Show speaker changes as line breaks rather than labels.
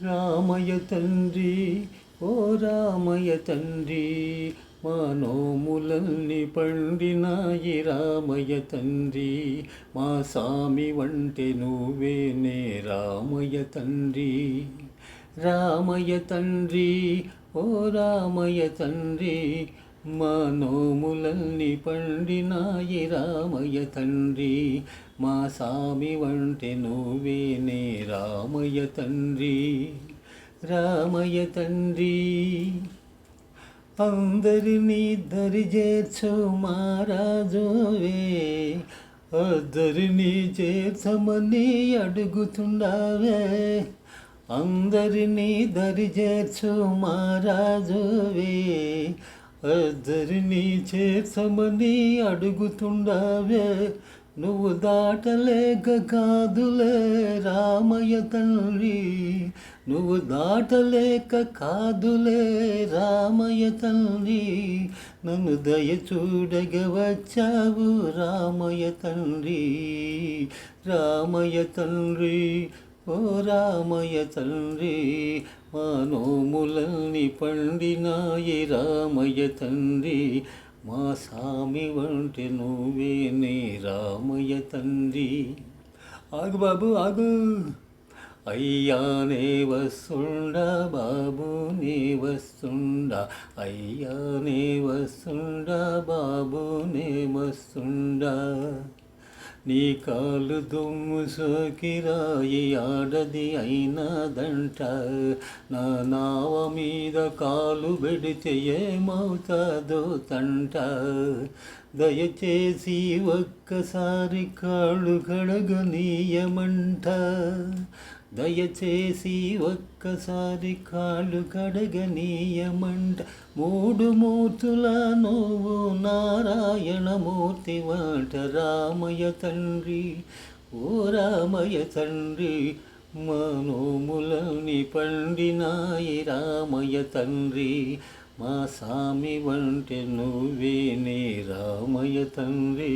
రామయ్య తండ్రి, ఓ రామయ్య తండ్రి, మా నోములన్నీ పండినాయి రామయ్య తండ్రి, మా సామి వంటి నువ్వేనే రామయ్య తండ్రి. రామయ్య తండ్రి, ఓ రామయ్య తండ్రి, మా నోములన్నీ పండినాయి రామయ్య తండ్రి, మా సామి వంటి నువ్వేనే రామయ్య తండ్రి. రామయ్య తండ్రి, అందరినీ దరిచేర్చు మహారాజువే, అందరినీ చేర్చమని అడుగుతుండావే, అందరినీ దరిచేర్చు మహారాజువే, అందరినీ చేర్చమని అడుగుతుండావే, నువ్వు దాటలేక కాదులే రామయ్య తండ్రి, నువ్వు దాటలేక కాదులే రామయ్య తండ్రి, నన్ను దయ చూడగ వచ్చావు రామయ్య తండ్రి. రామయ్య తండ్రి, ఓ రామయ్య తండ్రి, మా నోములన్నీ పండినాయి రామయ్య తండ్రి, మా సామి వంటి నువ్వేనే రామయ్య తండ్రి. ఆగు బాబు ఆగు. అయ్యానే వస్తుండా బాబు నే వస్తుండా, అయ్యానే వస్తుండా బాబు నే వస్తుండా, నీ కాలు దుమ్ము సోకిరాయి ఆడది అయినదంట, నా నావ మీద కాలు పెడితే ఏమవుతాదో తంట, దయచేసి ఒక్కసారి కాళ్ళు కడగనీయమంట, దయచేసి ఒక్కసారి కాళ్ళు కడగనీయమంట, మూడు మూర్తుల నువ్వు నారాయణమూర్తి వాట రామయ్య తండ్రి, ఓ రామయ్య తండ్రి, మా నోములని పండినాయి రామయ్య తండ్రి, మా సామి వంటి నువ్వేనే రామయ్య తండ్రి.